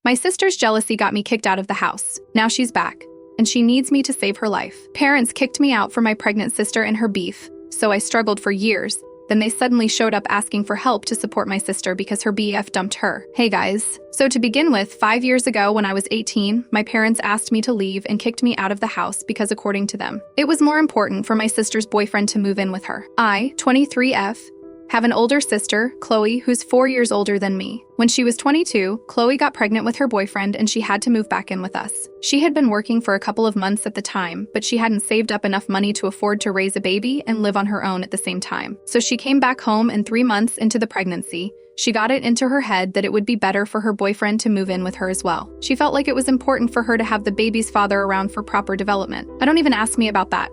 My sister's jealousy got me kicked out of the house. Now she's back, and she needs me to save her life. Parents kicked me out for my pregnant sister and her beef, so I struggled for years. Then they suddenly showed up asking for help to support my sister because her BF dumped her. Hey guys. So to begin with, 5 years ago when I was 18, my parents asked me to leave and kicked me out of the house because according to them, it was more important for my sister's boyfriend to move in with her. I, 23F, have an older sister, Chloe, who's 4 years older than me. When she was 22, Chloe got pregnant with her boyfriend and she had to move back in with us. She had been working for a couple of months at the time, but she hadn't saved up enough money to afford to raise a baby and live on her own at the same time. So she came back home, and 3 months into the pregnancy, she got it into her head that it would be better for her boyfriend to move in with her as well. She felt like it was important for her to have the baby's father around for proper development. Don't even ask me about that.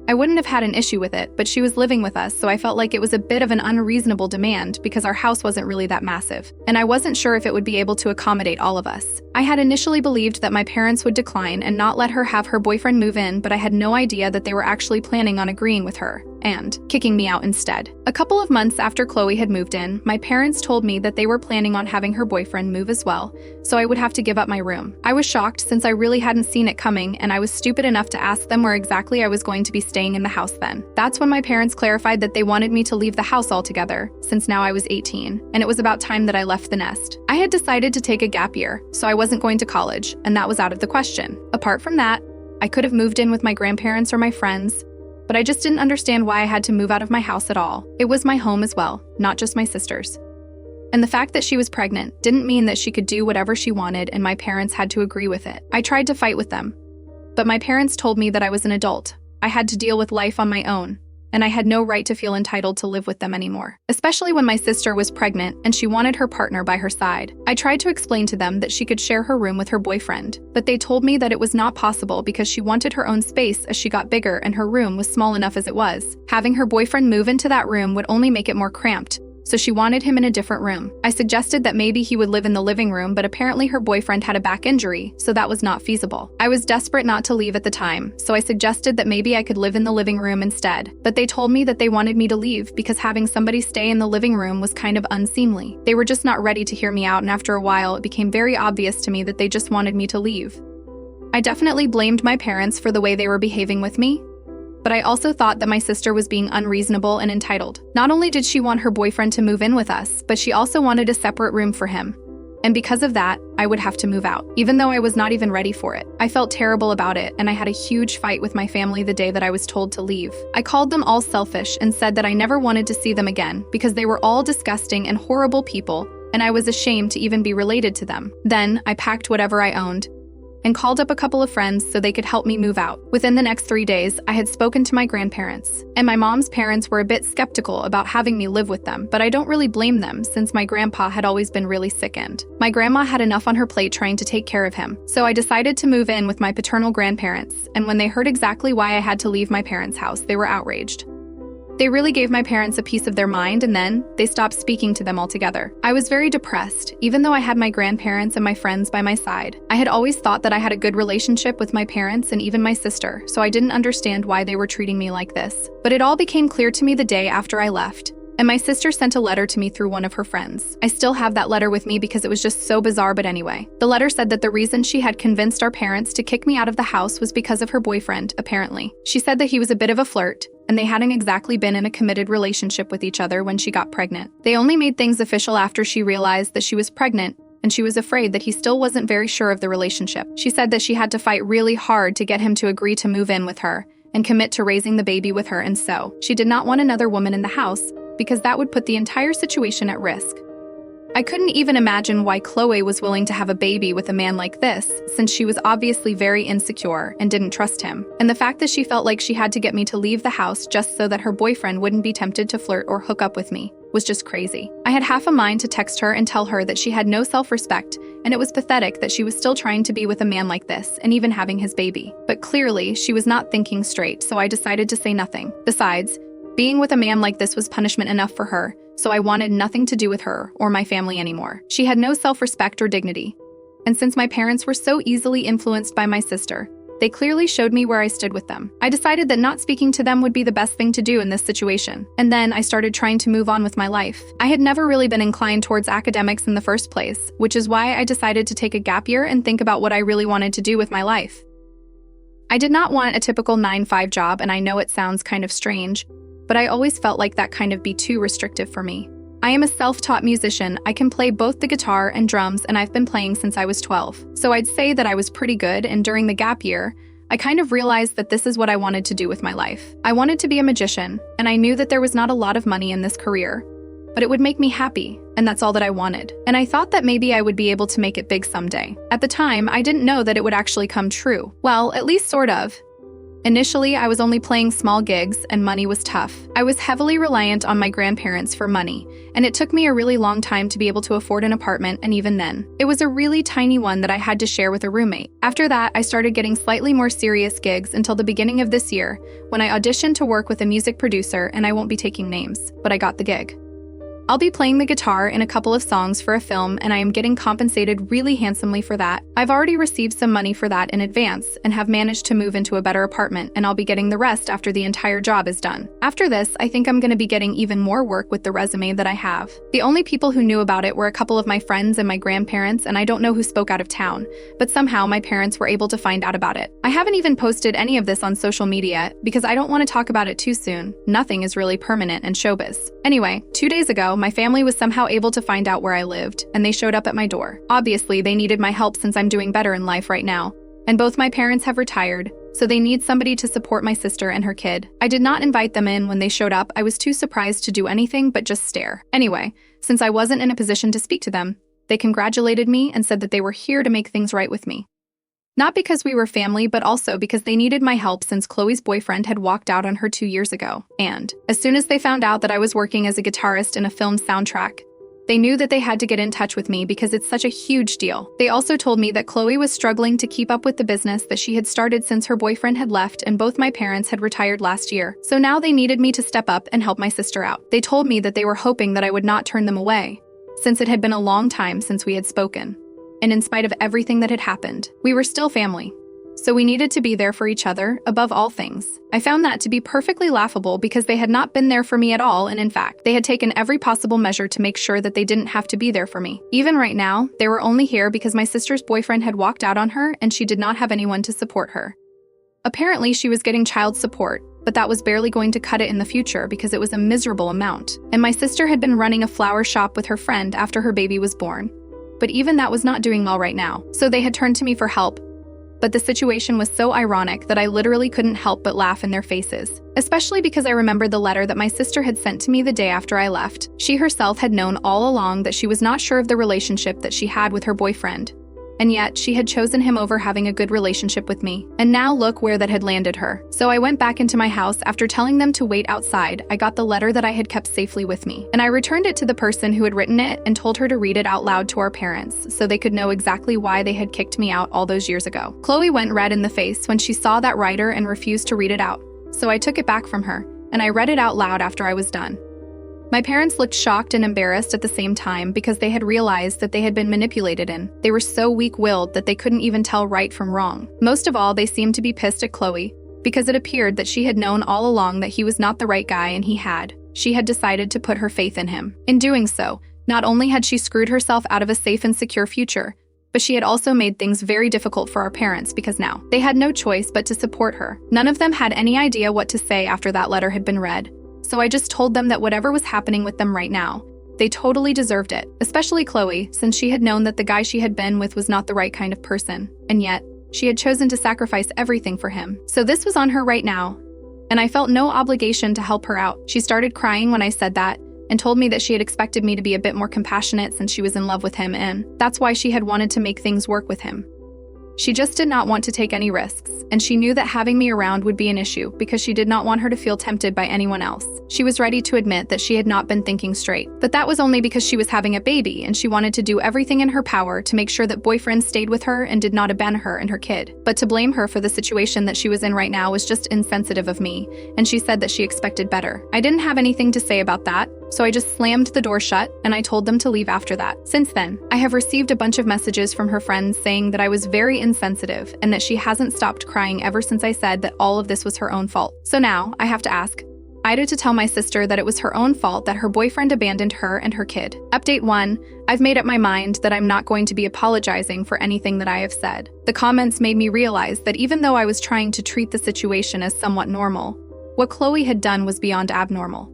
I wouldn't have had an issue with it, but she was living with us, so I felt like it was a bit of an unreasonable demand because our house wasn't really that massive, and I wasn't sure if it would be able to accommodate all of us. I had initially believed that my parents would decline and not let her have her boyfriend move in, but I had no idea that they were actually planning on agreeing with her and kicking me out instead. A couple of months after Chloe had moved in, my parents told me that they were planning on having her boyfriend move as well, so I would have to give up my room. I was shocked since I really hadn't seen it coming, and I was stupid enough to ask them where exactly I was going to be staying in the house then. That's when my parents clarified that they wanted me to leave the house altogether, since now I was 18, and it was about time that I left the nest. I had decided to take a gap year, so I wasn't going to college, and that was out of the question. Apart from that, I could have moved in with my grandparents or my friends, but I just didn't understand why I had to move out of my house at all. It was my home as well, not just my sister's. And the fact that she was pregnant didn't mean that she could do whatever she wanted and my parents had to agree with it. I tried to fight with them, but my parents told me that I was an adult. I had to deal with life on my own, and I had no right to feel entitled to live with them anymore, especially when my sister was pregnant and she wanted her partner by her side. I tried to explain to them that she could share her room with her boyfriend, but they told me that it was not possible because she wanted her own space as she got bigger and her room was small enough as it was. Having her boyfriend move into that room would only make it more cramped, so she wanted him in a different room. I suggested that maybe he would live in the living room, but apparently her boyfriend had a back injury, so that was not feasible. I was desperate not to leave at the time, so I suggested that maybe I could live in the living room instead. But they told me that they wanted me to leave because having somebody stay in the living room was kind of unseemly. They were just not ready to hear me out, and after a while it became very obvious to me that they just wanted me to leave. I definitely blamed my parents for the way they were behaving with me, but I also thought that my sister was being unreasonable and entitled. Not only did she want her boyfriend to move in with us, but she also wanted a separate room for him. And because of that, I would have to move out, even though I was not even ready for it. I felt terrible about it, and I had a huge fight with my family the day that I was told to leave. I called them all selfish and said that I never wanted to see them again because they were all disgusting and horrible people, and I was ashamed to even be related to them. Then, I packed whatever I owned and called up a couple of friends so they could help me move out. Within the next 3 days, I had spoken to my grandparents, and my mom's parents were a bit skeptical about having me live with them, but I don't really blame them since my grandpa had always been really sick and my grandma had enough on her plate trying to take care of him. So I decided to move in with my paternal grandparents, and when they heard exactly why I had to leave my parents' house, they were outraged. They really gave my parents a piece of their mind, and then they stopped speaking to them altogether. I was very depressed, even though I had my grandparents and my friends by my side. I had always thought that I had a good relationship with my parents and even my sister, so I didn't understand why they were treating me like this. But it all became clear to me the day after I left, and my sister sent a letter to me through one of her friends. I still have that letter with me because it was just so bizarre, but anyway. The letter said that the reason she had convinced our parents to kick me out of the house was because of her boyfriend, apparently. She said that he was a bit of a flirt, and they hadn't exactly been in a committed relationship with each other when she got pregnant. They only made things official after she realized that she was pregnant, and she was afraid that he still wasn't very sure of the relationship. She said that she had to fight really hard to get him to agree to move in with her and commit to raising the baby with her, and so she did not want another woman in the house because that would put the entire situation at risk. I couldn't even imagine why Chloe was willing to have a baby with a man like this, since she was obviously very insecure and didn't trust him. And the fact that she felt like she had to get me to leave the house just so that her boyfriend wouldn't be tempted to flirt or hook up with me was just crazy. I had half a mind to text her and tell her that she had no self-respect, and it was pathetic that she was still trying to be with a man like this and even having his baby. But clearly, she was not thinking straight, so I decided to say nothing. Besides, being with a man like this was punishment enough for her, so I wanted nothing to do with her or my family anymore. She had no self-respect or dignity. And since my parents were so easily influenced by my sister, They clearly showed me where I stood with them. I decided that not speaking to them would be the best thing to do in this situation. And then I started trying to move on with my life. I had never really been inclined towards academics in the first place, which is why I decided to take a gap year and think about what I really wanted to do with my life. I did not want a typical 9-to-5 job, and I know it sounds kind of strange, but I always felt like that kind of be too restrictive for me. I am a self-taught musician. I can play both the guitar and drums, and I've been playing since I was 12. So I'd say that I was pretty good, and during the gap year, I kind of realized that this is what I wanted to do with my life. I wanted to be a magician, and I knew that there was not a lot of money in this career, but it would make me happy, and that's all that I wanted. And I thought that maybe I would be able to make it big someday. At the time, I didn't know that it would actually come true. Well, at least sort of. Initially, I was only playing small gigs, and money was tough. I was heavily reliant on my grandparents for money, and it took me a really long time to be able to afford an apartment, and even then, it was a really tiny one that I had to share with a roommate. After that, I started getting slightly more serious gigs until the beginning of this year, when I auditioned to work with a music producer, and I won't be taking names, but I got the gig. I'll be playing the guitar in a couple of songs for a film, and I am getting compensated really handsomely for that. I've already received some money for that in advance and have managed to move into a better apartment, and I'll be getting the rest after the entire job is done. After this, I think I'm going to be getting even more work with the resume that I have. The only people who knew about it were a couple of my friends and my grandparents, and I don't know who spoke out of town, but somehow my parents were able to find out about it. I haven't even posted any of this on social media because I don't want to talk about it too soon. Nothing is really permanent in showbiz. Anyway, 2 days ago, my family was somehow able to find out where I lived, and they showed up at my door. Obviously, they needed my help since I'm doing better in life right now, and both my parents have retired, so they need somebody to support my sister and her kid. I did not invite them in when they showed up. I was too surprised to do anything but just stare. Anyway, since I wasn't in a position to speak to them, they congratulated me and said that they were here to make things right with me. Not because we were family, but also because they needed my help since Chloe's boyfriend had walked out on her 2 years ago. And as soon as they found out that I was working as a guitarist in a film soundtrack, they knew that they had to get in touch with me because it's such a huge deal. They also told me that Chloe was struggling to keep up with the business that she had started since her boyfriend had left and both my parents had retired last year. So now they needed me to step up and help my sister out. They told me that they were hoping that I would not turn them away, since it had been a long time since we had spoken. And in spite of everything that had happened, we were still family. So we needed to be there for each other, above all things. I found that to be perfectly laughable because they had not been there for me at all, and in fact, they had taken every possible measure to make sure that they didn't have to be there for me. Even right now, they were only here because my sister's boyfriend had walked out on her and she did not have anyone to support her. Apparently, she was getting child support, but that was barely going to cut it in the future because it was a miserable amount. And my sister had been running a flower shop with her friend after her baby was born. But even that was not doing well right now, so they had turned to me for help. But the situation was so ironic that I literally couldn't help but laugh in their faces, especially because I remembered the letter that my sister had sent to me the day after I left. She herself had known all along that she was not sure of the relationship that she had with her boyfriend, and yet she had chosen him over having a good relationship with me. And now look where that had landed her. So I went back into my house after telling them to wait outside. I got the letter that I had kept safely with me, and I returned it to the person who had written it and told her to read it out loud to our parents so they could know exactly why they had kicked me out all those years ago. Chloe went red in the face when she saw that writer and refused to read it out, so I took it back from her, and I read it out loud after I was done. My parents looked shocked and embarrassed at the same time because they had realized that they had been manipulated in. They were so weak-willed that they couldn't even tell right from wrong. Most of all, they seemed to be pissed at Chloe because it appeared that she had known all along that he was not the right guy and she had decided to put her faith in him. In doing so, not only had she screwed herself out of a safe and secure future, but she had also made things very difficult for our parents because now they had no choice but to support her. None of them had any idea what to say after that letter had been read. So I just told them that whatever was happening with them right now, they totally deserved it, especially Chloe, since she had known that the guy she had been with was not the right kind of person, and yet, she had chosen to sacrifice everything for him. So this was on her right now, and I felt no obligation to help her out. She started crying when I said that, and told me that she had expected me to be a bit more compassionate since she was in love with him, and that's why she had wanted to make things work with him. She just did not want to take any risks, and she knew that having me around would be an issue because she did not want her to feel tempted by anyone else. She was ready to admit that she had not been thinking straight, but that was only because she was having a baby and she wanted to do everything in her power to make sure that boyfriend stayed with her and did not abandon her and her kid. But to blame her for the situation that she was in right now was just insensitive of me, and she said that she expected better. I didn't have anything to say about that, so I just slammed the door shut and I told them to leave after that. Since then, I have received a bunch of messages from her friends saying that I was very insensitive and that she hasn't stopped crying ever since I said that all of this was her own fault. So now, I have to ask, Ida to tell my sister that it was her own fault that her boyfriend abandoned her and her kid. Update 1. I've made up my mind that I'm not going to be apologizing for anything that I have said. The comments made me realize that even though I was trying to treat the situation as somewhat normal, what Chloe had done was beyond abnormal.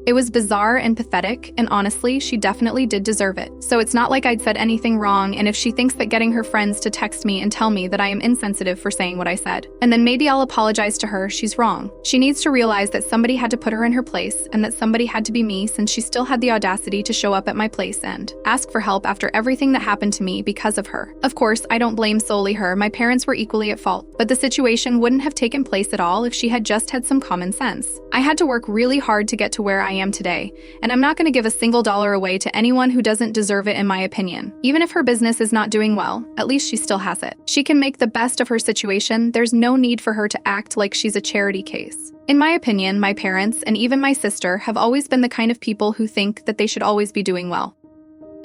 It was bizarre and pathetic, and honestly, she definitely did deserve it. So it's not like I'd said anything wrong, and if she thinks that getting her friends to text me and tell me that I am insensitive for saying what I said, and then maybe I'll apologize to her, she's wrong. She needs to realize that somebody had to put her in her place, and that somebody had to be me since she still had the audacity to show up at my place and ask for help after everything that happened to me because of her. Of course, I don't blame solely her, my parents were equally at fault, but the situation wouldn't have taken place at all if she had just had some common sense. I had to work really hard to get to where I am today, and I'm not going to give a single dollar away to anyone who doesn't deserve it in my opinion. Even if her business is not doing well, at least she still has it. She can make the best of her situation. There's no need for her to act like she's a charity case. In my opinion, my parents, and even my sister, have always been the kind of people who think that they should always be doing well.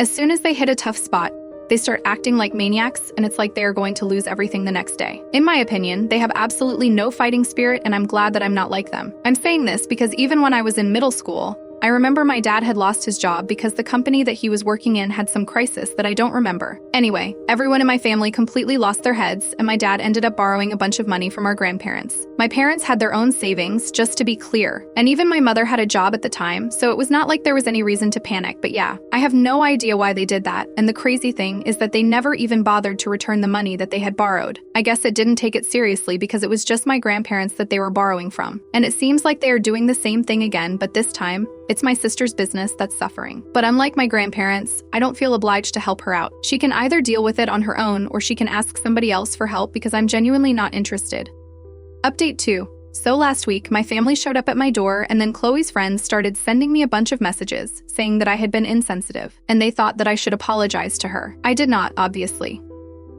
As soon as they hit a tough spot, they start acting like maniacs, and it's like they are going to lose everything the next day. In my opinion, they have absolutely no fighting spirit, and I'm glad that I'm not like them. I'm saying this because even when I was in middle school, I remember my dad had lost his job because the company that he was working in had some crisis that I don't remember. Anyway, everyone in my family completely lost their heads, and my dad ended up borrowing a bunch of money from our grandparents. My parents had their own savings, just to be clear, and even my mother had a job at the time, so it was not like there was any reason to panic, but yeah, I have no idea why they did that, and the crazy thing is that they never even bothered to return the money that they had borrowed. I guess it didn't take it seriously because it was just my grandparents that they were borrowing from. And it seems like they are doing the same thing again, but this time, it's my sister's business that's suffering. But unlike my grandparents, I don't feel obliged to help her out. She can either deal with it on her own or she can ask somebody else for help because I'm genuinely not interested. Update 2. So last week, my family showed up at my door and then Chloe's friends started sending me a bunch of messages saying that I had been insensitive and they thought that I should apologize to her. I did not, obviously.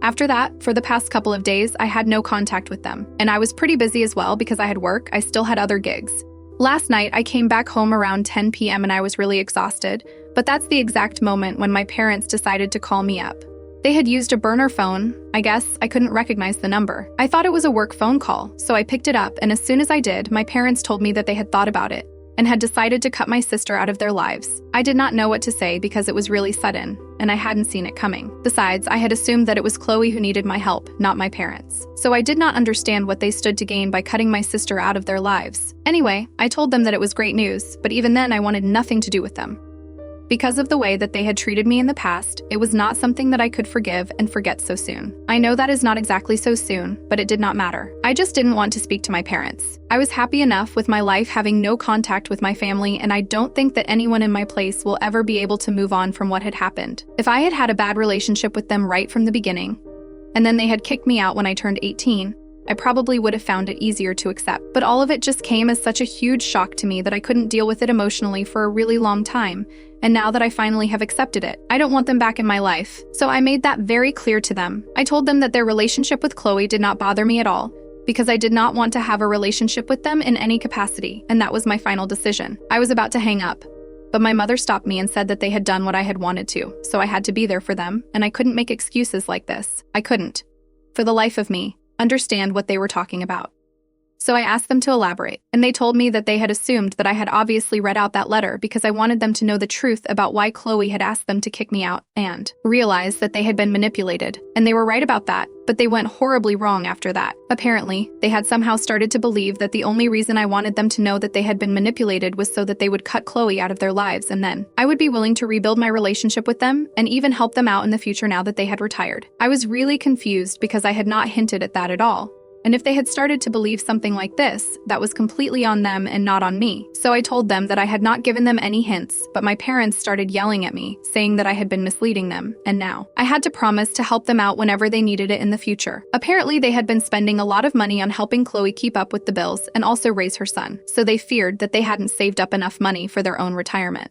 After that, for the past couple of days, I had no contact with them. And I was pretty busy as well because I had work, I still had other gigs. Last night, I came back home around 10 p.m. and I was really exhausted, but that's the exact moment when my parents decided to call me up. They had used a burner phone. I guess I couldn't recognize the number. I thought it was a work phone call, so I picked it up, and as soon as I did, my parents told me that they had thought about it and had decided to cut my sister out of their lives. I did not know what to say because it was really sudden, and I hadn't seen it coming. Besides, I had assumed that it was Chloe who needed my help, not my parents. So I did not understand what they stood to gain by cutting my sister out of their lives. Anyway, I told them that it was great news, but even then I wanted nothing to do with them. Because of the way that they had treated me in the past, it was not something that I could forgive and forget so soon. I know that is not exactly so soon, but it did not matter. I just didn't want to speak to my parents. I was happy enough with my life having no contact with my family, and I don't think that anyone in my place will ever be able to move on from what had happened. If I had had a bad relationship with them right from the beginning, and then they had kicked me out when I turned 18, I probably would have found it easier to accept. But all of it just came as such a huge shock to me that I couldn't deal with it emotionally for a really long time. And now that I finally have accepted it, I don't want them back in my life. So I made that very clear to them. I told them that their relationship with Chloe did not bother me at all, because I did not want to have a relationship with them in any capacity, and that was my final decision. I was about to hang up, but my mother stopped me and said that they had done what I had wanted to, so I had to be there for them, and I couldn't make excuses like this. I couldn't, for the life of me, understand what they were talking about. So I asked them to elaborate, and they told me that they had assumed that I had obviously read out that letter because I wanted them to know the truth about why Chloe had asked them to kick me out and realized that they had been manipulated. And they were right about that, but they went horribly wrong after that. Apparently, they had somehow started to believe that the only reason I wanted them to know that they had been manipulated was so that they would cut Chloe out of their lives, and then I would be willing to rebuild my relationship with them and even help them out in the future now that they had retired. I was really confused because I had not hinted at that at all. And if they had started to believe something like this, that was completely on them and not on me. So I told them that I had not given them any hints, but my parents started yelling at me, saying that I had been misleading them, and now I had to promise to help them out whenever they needed it in the future. Apparently, they had been spending a lot of money on helping Chloe keep up with the bills and also raise her son, so they feared that they hadn't saved up enough money for their own retirement.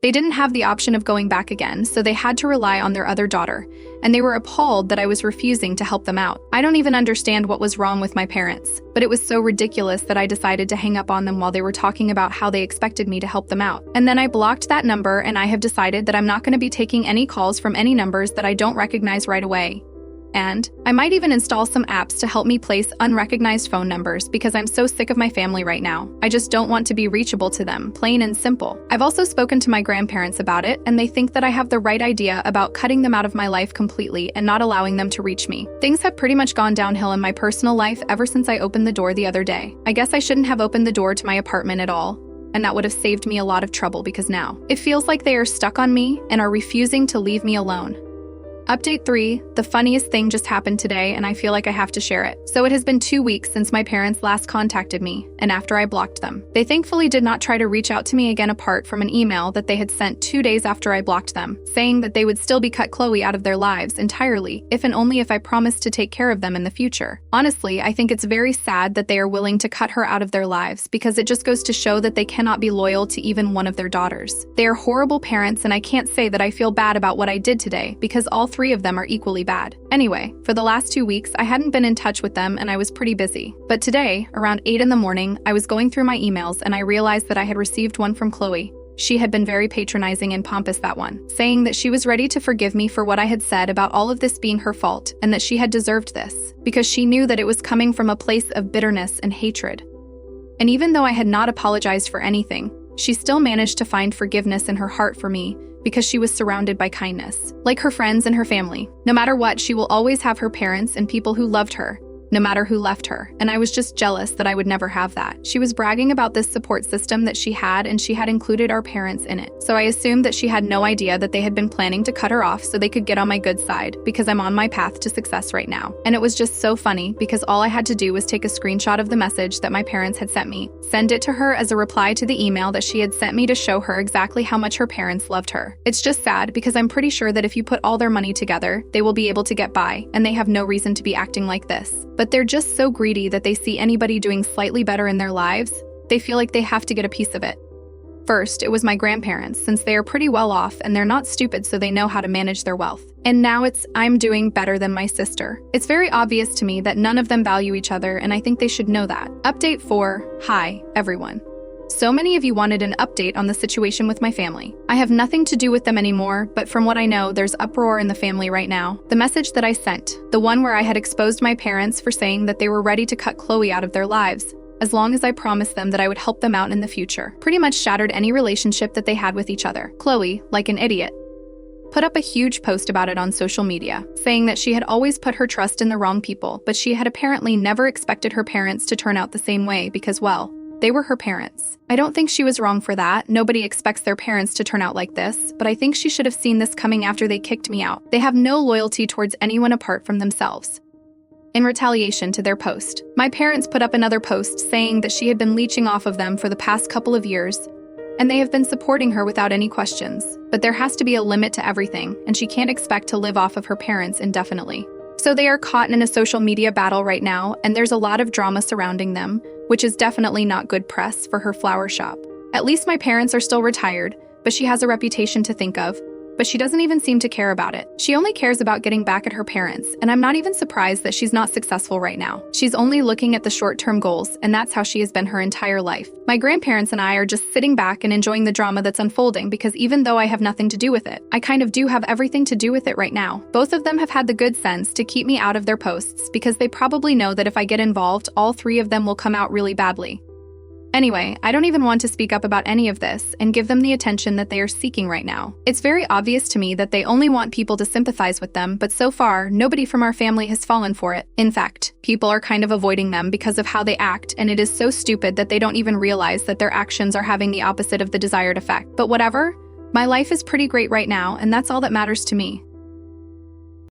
They didn't have the option of going back again, so they had to rely on their other daughter, and they were appalled that I was refusing to help them out. I don't even understand what was wrong with my parents, but it was so ridiculous that I decided to hang up on them while they were talking about how they expected me to help them out. And then I blocked that number, and I have decided that I'm not going to be taking any calls from any numbers that I don't recognize right away. And I might even install some apps to help me place unrecognized phone numbers because I'm so sick of my family right now. I just don't want to be reachable to them, plain and simple. I've also spoken to my grandparents about it, and they think that I have the right idea about cutting them out of my life completely and not allowing them to reach me. Things have pretty much gone downhill in my personal life ever since I opened the door the other day. I guess I shouldn't have opened the door to my apartment at all, and that would have saved me a lot of trouble because now it feels like they are stuck on me and are refusing to leave me alone. Update 3, the funniest thing just happened today and I feel like I have to share it. So it has been 2 weeks since my parents last contacted me, and after I blocked them. They thankfully did not try to reach out to me again apart from an email that they had sent 2 days after I blocked them, saying that they would still be cut Chloe out of their lives entirely, if and only if I promised to take care of them in the future. Honestly, I think it's very sad that they are willing to cut her out of their lives because it just goes to show that they cannot be loyal to even one of their daughters. They are horrible parents, and I can't say that I feel bad about what I did today because all 3 of them are equally bad. Anyway, for the last 2 weeks, I hadn't been in touch with them and I was pretty busy. But today, around 8 in the morning, I was going through my emails and I realized that I had received one from Chloe. She had been very patronizing and pompous, that one, saying that she was ready to forgive me for what I had said about all of this being her fault and that she had deserved this, because she knew that it was coming from a place of bitterness and hatred. And even though I had not apologized for anything, she still managed to find forgiveness in her heart for me, because she was surrounded by kindness. Like her friends and her family. No matter what, she will always have her parents and people who loved her, no matter who left her, and I was just jealous that I would never have that. She was bragging about this support system that she had, and she had included our parents in it. So I assumed that she had no idea that they had been planning to cut her off so they could get on my good side, because I'm on my path to success right now. And it was just so funny, because all I had to do was take a screenshot of the message that my parents had sent me, send it to her as a reply to the email that she had sent me to show her exactly how much her parents loved her. It's just sad, because I'm pretty sure that if you put all their money together, they will be able to get by, and they have no reason to be acting like this. But they're just so greedy that they see anybody doing slightly better in their lives, they feel like they have to get a piece of it. First, it was my grandparents, since they are pretty well off and they're not stupid, so they know how to manage their wealth. And now it's, I'm doing better than my sister. It's very obvious to me that none of them value each other, and I think they should know that. Update 4, hi, everyone. So many of you wanted an update on the situation with my family. I have nothing to do with them anymore, but from what I know, there's uproar in the family right now. The message that I sent, the one where I had exposed my parents for saying that they were ready to cut Chloe out of their lives, as long as I promised them that I would help them out in the future, pretty much shattered any relationship that they had with each other. Chloe, like an idiot, put up a huge post about it on social media, saying that she had always put her trust in the wrong people, but she had apparently never expected her parents to turn out the same way because, well, they were her parents. I don't think she was wrong for that. Nobody expects their parents to turn out like this, but I think she should have seen this coming after they kicked me out. They have no loyalty towards anyone apart from themselves. In retaliation to their post, my parents put up another post saying that she had been leeching off of them for the past couple of years, and they have been supporting her without any questions. But there has to be a limit to everything, and she can't expect to live off of her parents indefinitely. So they are caught in a social media battle right now, and there's a lot of drama surrounding them, which is definitely not good press for her flower shop. At least my parents are still retired, but she has a reputation to think of, but she doesn't even seem to care about it. She only cares about getting back at her parents, and I'm not even surprised that she's not successful right now. She's only looking at the short-term goals, and that's how she has been her entire life. My grandparents and I are just sitting back and enjoying the drama that's unfolding because even though I have nothing to do with it, I kind of do have everything to do with it right now. Both of them have had the good sense to keep me out of their posts because they probably know that if I get involved, all 3 of them will come out really badly. Anyway, I don't even want to speak up about any of this and give them the attention that they are seeking right now. It's very obvious to me that they only want people to sympathize with them, but so far, nobody from our family has fallen for it. In fact, people are kind of avoiding them because of how they act, and it is so stupid that they don't even realize that their actions are having the opposite of the desired effect. But whatever, my life is pretty great right now, and that's all that matters to me.